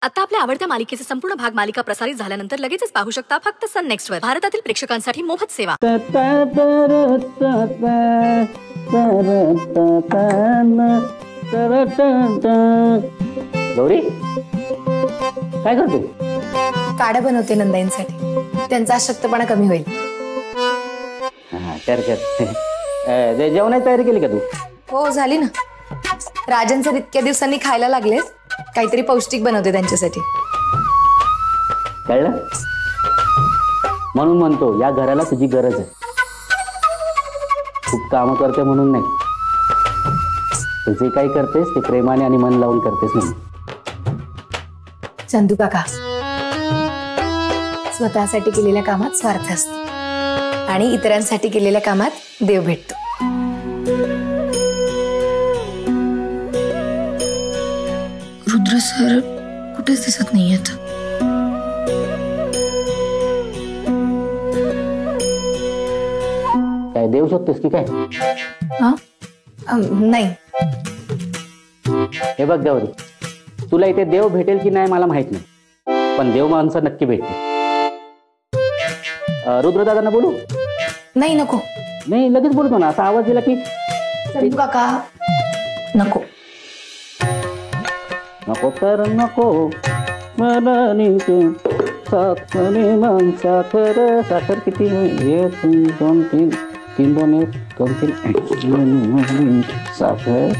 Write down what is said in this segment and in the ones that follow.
आता आपल्या आवडत्या मालिकेचे संपूर्ण भाग मालिका प्रसारित झाल्यानंतर लगेचच पाहू शकता फक्त सन नेक्स्ट वर. भारतातील प्रेक्षकांसाठी मोफत सेवा. गौरी काय करते? काढा बनवते नंदाईंसाठी, त्यांचा अशक्तपणा कमी होईल. जेवणाची तयारी केली का तू? हो झाली ना. राजन सर इतक्या दिवसांनी खायला लागले, काहीतरी पौष्टिक बनवते त्यांच्यासाठी. कळलं? म्हणून म्हणतो या घराला तुझी गरज आहे. खूप काम करते म्हणून नाही, तू जे काही करतेस ते प्रेमाने आणि मन लावून करतेस म्हणून. चंदू काका, स्वतःसाठी केलेल्या कामात स्वार्थ असतो आणि इतरांसाठी केलेल्या कामात देव भेटतो. रुद्र सर कुठेच दिसत नाही आता. काय देव शोधतेस की काय? नाही. हे बघ गौरी, तुला इथे देव भेटेल की नाही मला माहित नाही, पण देव माणसं नक्की भेटते. रुद्रदादांना बोलू? नाही नको. नाही लगेच बोलतो ना, असा आवाज दिला की. चंदू काका नको. नको तर नको, साखर किती? 1 2 3 3 2 1 2 3 साखर.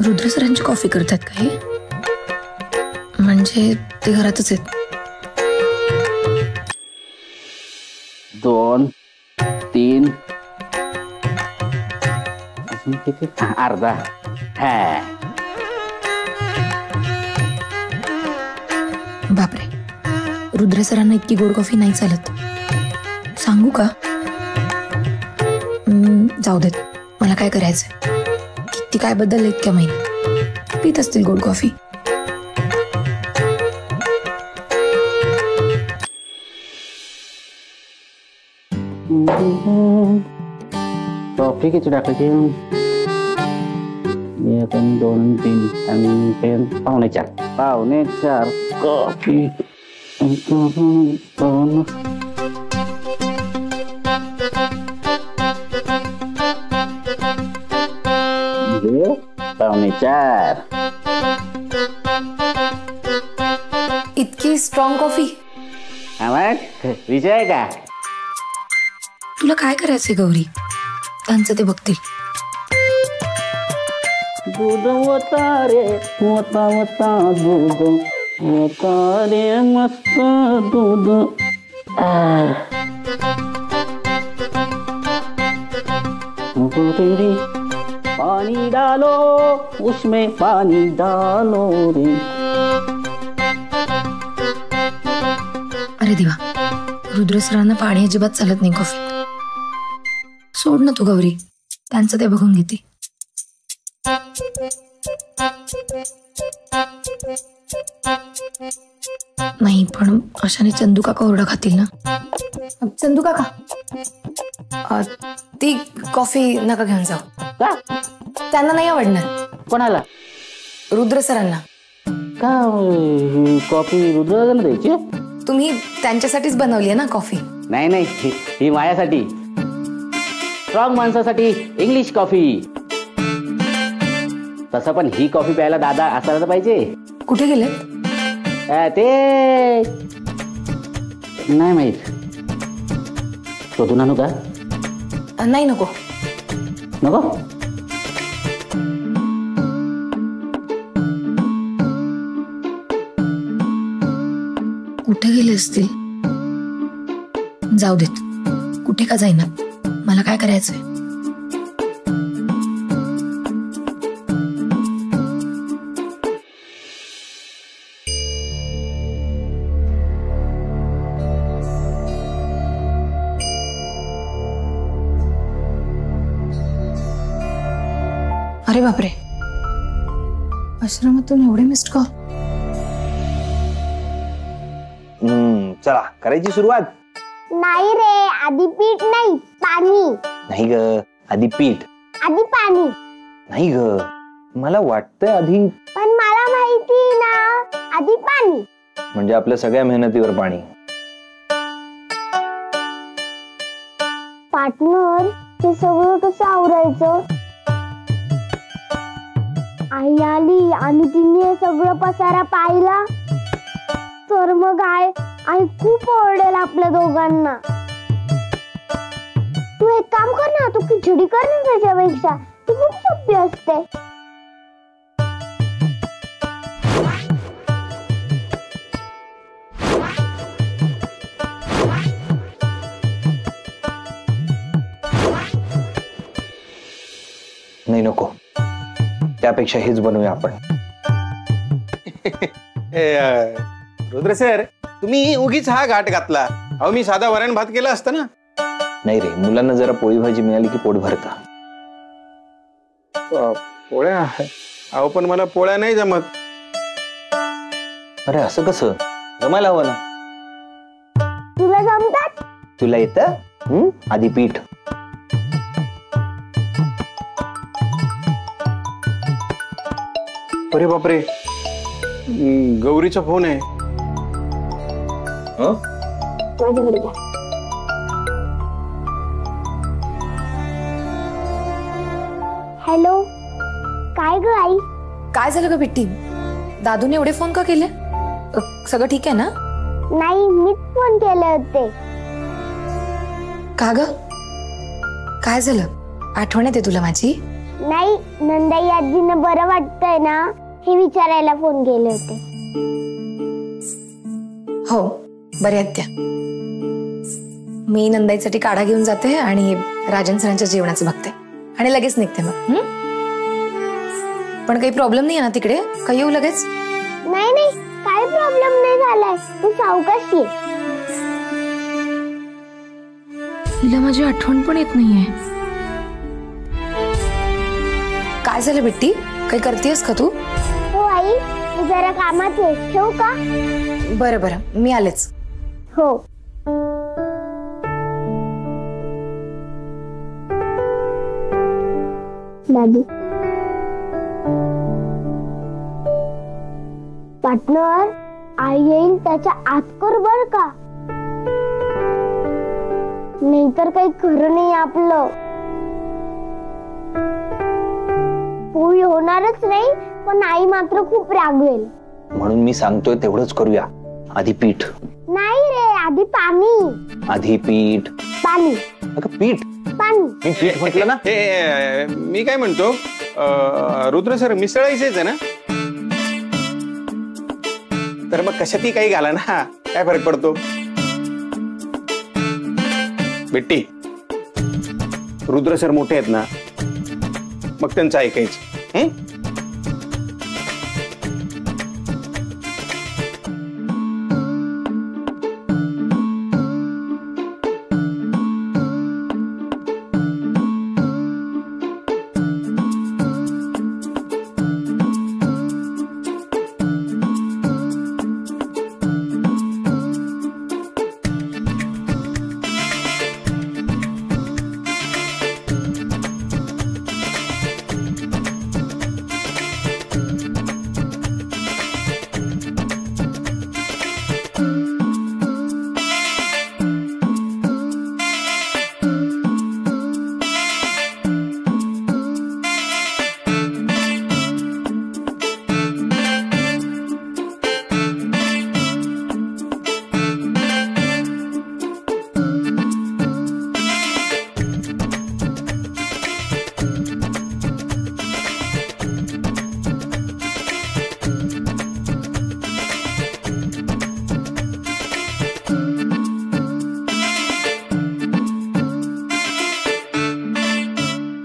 रुद्र सरांची कॉफी करतात का हे? म्हणजे ते घरातच आहेत. 2 3 किती? अर्धा. बापरे, रुद्र सरांना इतकी गोड कॉफी नाही चालत. सांगू का? जाऊ देत, मला काय करायचंय. किती काय बदललं इतक्या महिने. पीत असतील गोड कॉफी. कॉफी किती टाकायची? 1 2 3 आणि 4 पावणे 4 कॉफी. पावणे 4. इतकी स्ट्रॉंग कॉफी? विजय आहे का? तुला काय करायचंय गौरी? त्यांचं ते बघतील. दूध होता रे, होता दूध होता रे, मस्त दूध. पानी डालो उसमें, पानी डालो रे. अरे देवा, रुद्र सरांना पाणी अजिबात चालत नाही कॉफी. सोड ना तू गौरी, त्यांचं ते बघून घेते. नाही पण अशाने चंदू काका ओरडा खातील ना. चंदू काका, ती कॉफी नका घेऊन जाऊ. का? त्यांना नाही आवडणार. कोणाला? रुद्र सरांना. का कॉफी रुद्रदादांना द्यायची? तुम्ही त्यांच्यासाठीच बनवली आहे ना कॉफी. नाही नाही, ही माझ्यासाठी, स्ट्रॉंग माणसासाठी इंग्लिश कॉफी. तसं पण ही कॉफी प्यायला दादा असायला पाहिजे. कुठे गेले ते? नाही माहित. शोधून आणू का? नाही नको. नको? कुठे गेले असतील? जाऊ देत, कुठे का जाईना. मला काय करायचंय. अरे बापरे, आश्रमातून एवढे मिस्ड कॉल. चला करायची सुरुवात. नाही रे, आधी पीठ नाही, पाणी. नाही ग, आधी पीठ. आधी पाणी. नाही ग, मला वाटतं आधी. पण मला माहिती ना, आधी पाणी. म्हणजे आपल्या सगळ्या मेहनतीवर पाणी. पार्टनर, ते सगळं कसं आवरायचं? आई आली आणि तिने सगळं पसारा पाहिला तर मग आई खूप ओरडेल आपल्या दोघांना. तू एक काम कर ना, तू खिचडी कर ना त्याच्यापेक्षा, ती खूप सोपी असते. नाही नको, त्यापेक्षा हेच बनवूया आपण. रुद्र सर, तुम्ही उगीच हा घाट घातला. अहो मी साधा वरण भात केला असता ना. नाही रे, मुलांना जरा पोळी भाजी मिळाली की पोट भरतं. पोळ्या? अहो पण मला पोळ्या नाही जमत. अरे असं कसं? जमायला हवं ना. तुला जमतात? तुला येतं? आधी पीठ. अरे बापरे, गौरीचा फोन आहे. माझ्याकडे द्या. हॅलो, काय ग आई? काय झालं ग बिट्टी? दादूने एवढे फोन का केले? सगळं ठीक आहे ना? नाही, मीच फोन केले होते. का ग, काय झालं? आठवण येते तुला माझी? नाही, नंदाई आजींना बरं वाटतंय ना, हे विचारायला फोन केले होते. हो, बरे आहेत त्या. मी नंदाईसाठी काढा घेऊन जाते आणि राजन सरांच्या जेवणाचं बघते आणि लगेच निघते मग. पण काही प्रॉब्लेम नाही आहे ना तिकडे? काही येऊ लगेच? नाही नाही, काही प्रॉब्लेम नाही झालाय. तू सावकाश ये. हिला माझी आठवण पण येत नाहीये. काय झालं बिट्टी? काही करतेस का तू? हो आई, मी जरा कामात आहे. ठेवू का? बरं बरं, मी आलेच. हो. दादी, पार्टनर, आई येईल त्याच्या आत कर बर का, नाहीतर काही खरं नाही आपलं. पोळी होणारच नाही, पण आई मात्र खूप रागवेल. म्हणून मी सांगतोय तेवढंच करूया. आधी पीठ. नाही रे, आधी पाणी. आधी पीठ. पाणी. अगं पीठ. पाणी. मी पीठ म्हटलं ना. मी काय म्हणतो, रुद्र सर मिसळायचेच आहे ना, तर मग कशातही काही घाला ना, काय फरक पडतो? बिट्टी, रुद्र सर मोठे आहेत ना, मग त्यांचं ऐकायचं.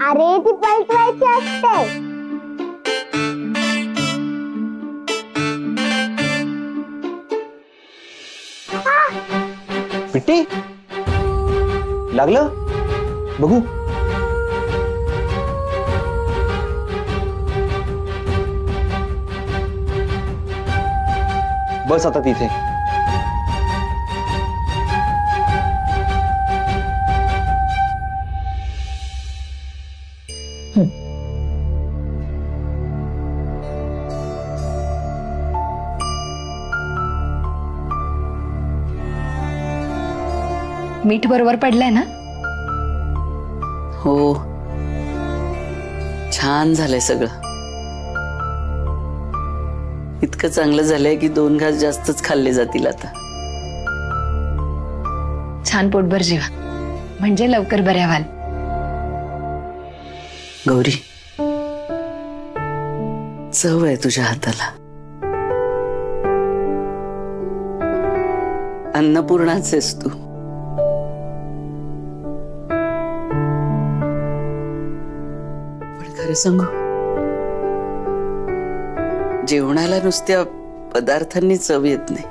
अरे ती पलटवायची असते. पिट्टी लागलं बघू. बस आता तिथे. मीठ बरोबर पडलंय ना? हो, छान झालंय सगळं. इतकं चांगलं झालंय की 2 घास जास्तच खाल्ले जातील आता. छान पोटभर जेवा, म्हणजे लवकर बऱ्या व्हाल. गौरी, चव आहे तुझ्या हाताला. अन्नपूर्णाच आहेस तू. पण खरं सांगू, जेवणाला नुसत्या पदार्थांनी चव येत नाही.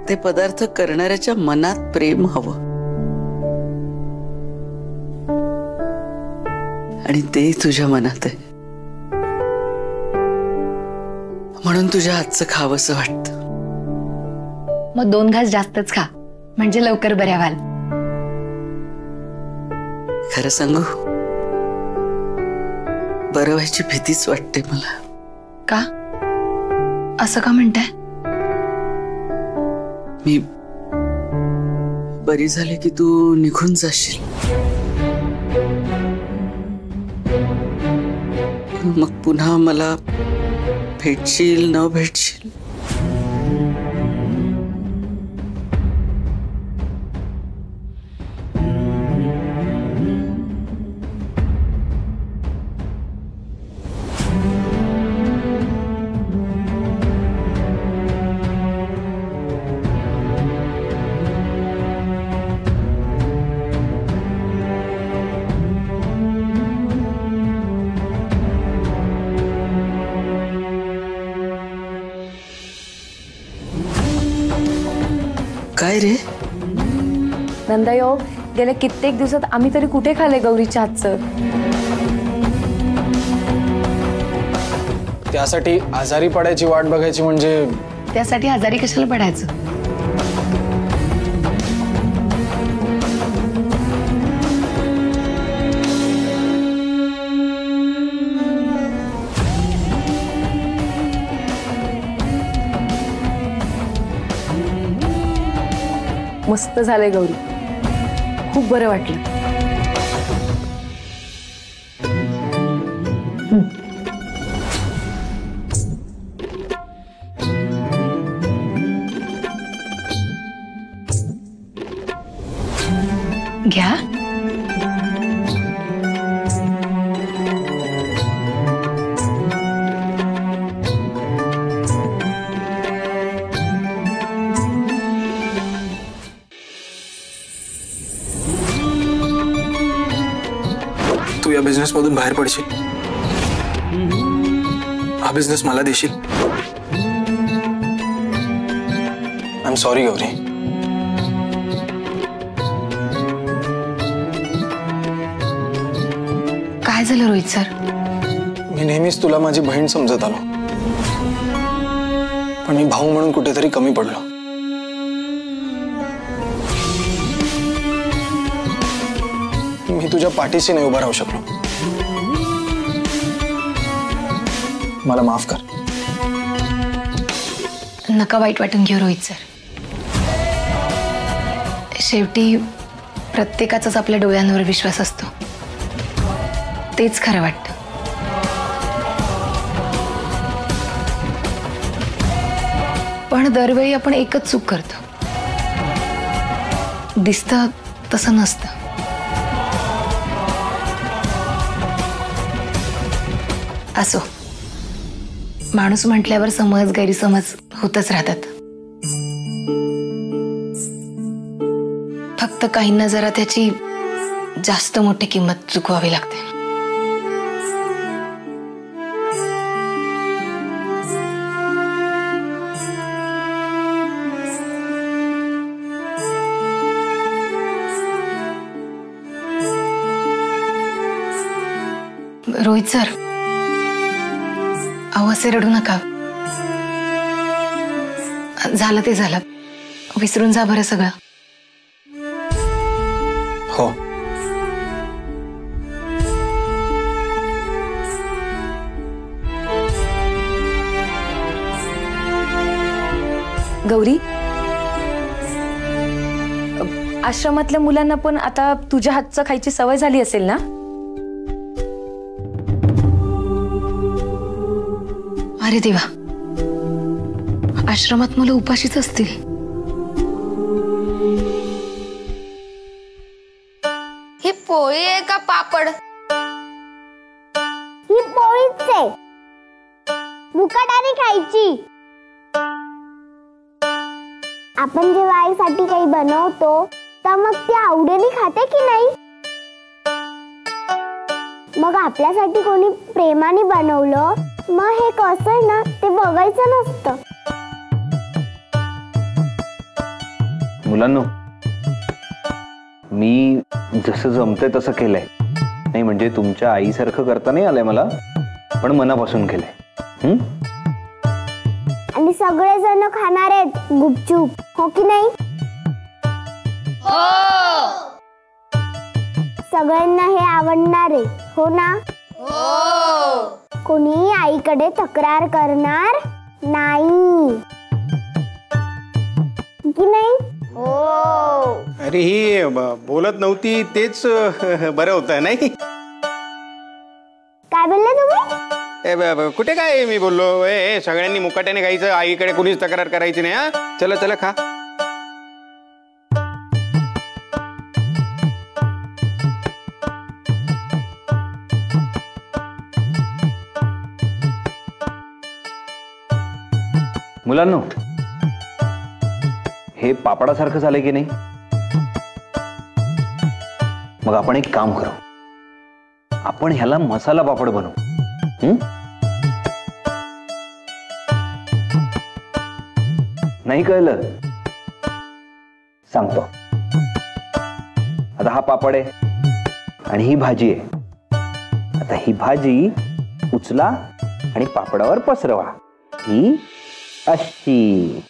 ते पदार्थ करणाऱ्याच्या मनात प्रेम हवं, आणि ते तुझ्या मनात आहे. म्हणून तुझ्या हातचं खावंसं वाटतं. मग 2 घास जास्तच खा, म्हणजे लवकर बऱ्या व्हाल. खरं सांगू, बरं व्हायची भीतीच वाटते मला. का? असं का म्हणताय? मी बरी झाले की तू निघून जाशील, मग पुन्हा मला भेटशील न भेटशील. काय रे? नंदायो, गेल्या कित्येक दिवसात आम्ही तरी कुठे खाल्ले गौरीच्या हातचं. त्यासाठी आजारी पडायची वाट बघायची म्हणजे? त्यासाठी आजारी कशाला पडायचं? मस्त झालंय गौरी, खूप बरं वाटलं. घ्या. तू या बिझनेस मधून बाहेर पडशील, हा बिझनेस मला देशील. I am sorry Gauri. काय झालं रोहित सर? मी नेहमीच तुला माझी बहीण समजत आलो, पण मी भाऊ म्हणून कुठेतरी कमी पडलो. मी तुझ्या पाठीशी नाही उभा राहू शकलो. मला माफ कर. नका वाईट वाटून घेऊ रोहित सर. शेवटी प्रत्येकाचाच आपल्या डोळ्यांवर विश्वास असतो, तेच खरं वाटतं. पण दरवेळी आपण एकच चूक करतो, दिसतं तसं नसतं. असो, माणूस म्हटल्यावर समज गैरसमज होतच राहतात. फक्त काहींना जरा त्याची जास्त मोठी किंमत चुकवावी लागते. रोहित सर, अहो असे रडू नका. झालं ते झालं, विसरून जा बरं सगळं. हो. गौरी, आश्रमातल्या मुलांना पण आता तुझ्या हातचं खायची सवय झाली असेल ना? अरे देवा, आश्रमात मुलं उपाशीच असतील. ही पोळी आहे का पापड? ही पोळीच आहे. मुकाटाने खायची. आपण जेव्हा आईसाठी काही बनवतो तर मग ती आवडीने खाते की नाही? मग आपल्यासाठी कोणी प्रेमाने बनवलं मग हे कसं आहे ना ते बघायचं नसतं. मुलांनो, मी जसं जमतंय तसं केलंय. नाही म्हणजे तुमच्या आईसारखं करता नाही आलंय मला, पण मनापासून केलंय. आणि सगळेजण खाणार आहेत गुपचूप, हो की नाही? हो. सगळ्यांना हे आवडणार आहे, हो ना? हो. कोणी आईकडे तक्रार करणार नाही की नाही? हो. अरे ही बोलत नव्हती तेच बरं होतं नाही? काय बोलले तुम्ही? कुठे काय मी बोललो? सगळ्यांनी मुकाट्याने खायचं, आईकडे कुणीच तक्रार करायची नाही. हा चला चला खा. मुलांनो, हे पापडासारखं झालंय की नाही? मग आपण एक काम करू, आपण ह्याला मसाला पापड बनवू. नाही कळलं? सांगतो. आता हा पापड आहे आणि ही भाजी आहे. आता ही भाजी उचला आणि पापडावर पसरवा. ही अशी.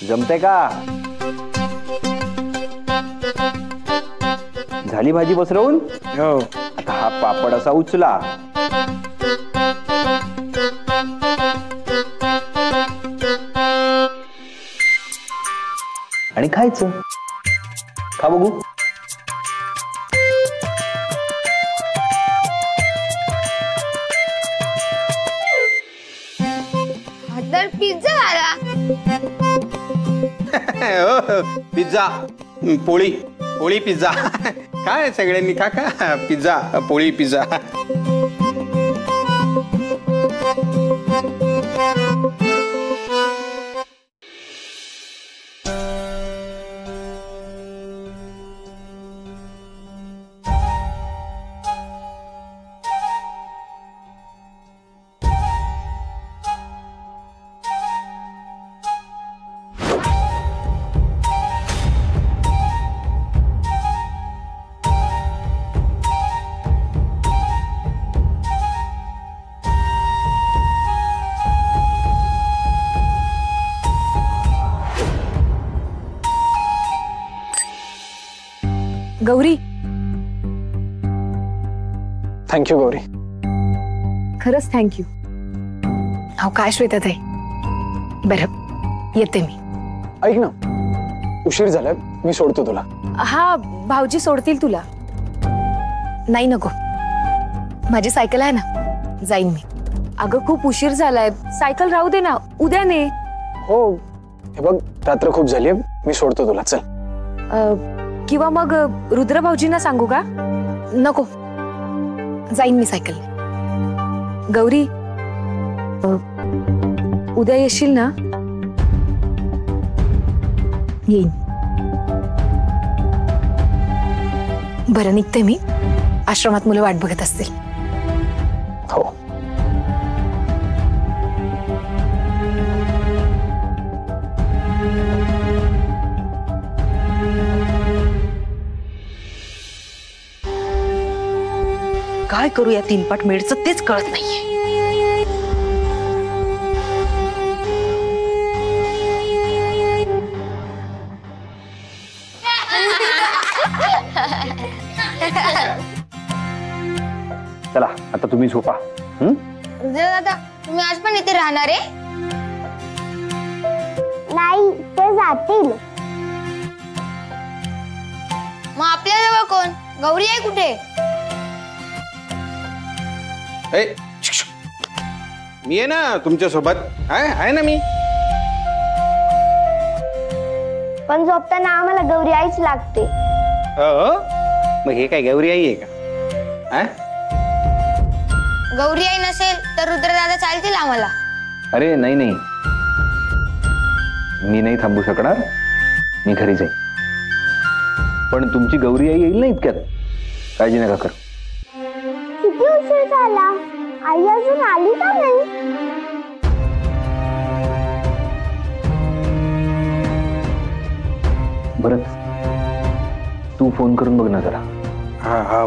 जमते का? झाली भाजी पसरवून? हो. आता हा पापड असा उचला आणि खायचं. खा बघू. तर पिझ्झा आला. पिझ्झा, पोळी पोळी पिझ्झा. काय सगळ्यांनी खा खा. पिझ्झा, पोळी पिझ्झा. गौरी, थँक्यू गौरी. खरंच थँक्यू. अहो काय श्वेता ताई, बरं येते मी. ऐक ना, उशीर झालाय, मी सोडतो तुला. हा, भाऊजी सोडतील तुला. नाही नको, माझी सायकल आहे ना, जाईन मी. अगं खूप उशीर झालाय, सायकल राहू दे ना, उद्या ने. हो, हे बघ रात्र खूप झालीये, मी सोडतो तुला. चल. किंवा मग रुद्र भाऊजींना सांगू का? नको, जाईन मी सायकल. गौरी, उद्या येशील ना? येईन. बरं निघते मी, आश्रमात मुलं वाट बघत असतील. हो. काय करू या तीनपाट मेडचं तेच कळत नाहीये. चला आता तुम्ही झोपा. रुद्र दादा तुम्ही आज पण इथे राहणार आहे? नाही, ते जातील. मग आपल्याजवळ कोण? गौरी आहे कुठे? ए, मी आहे ना तुमच्या सोबत. आहे ना मी. पण झोपताना आम्हाला गौरी आईच लागते. मग हे काय गौरी आई आहे का? गौरी आई नसेल तर रुद्रदादा चालतील आम्हाला. अरे नाही नाही, मी नाही थांबू शकणार. मी घरी जाईन. पण तुमची गौरी आई येईल ना इतक्यात, काळजी नका कर. किती उशीर झाला, आई अजून आली का नाही? बरं, तू फोन करून बघ ना जरा. हा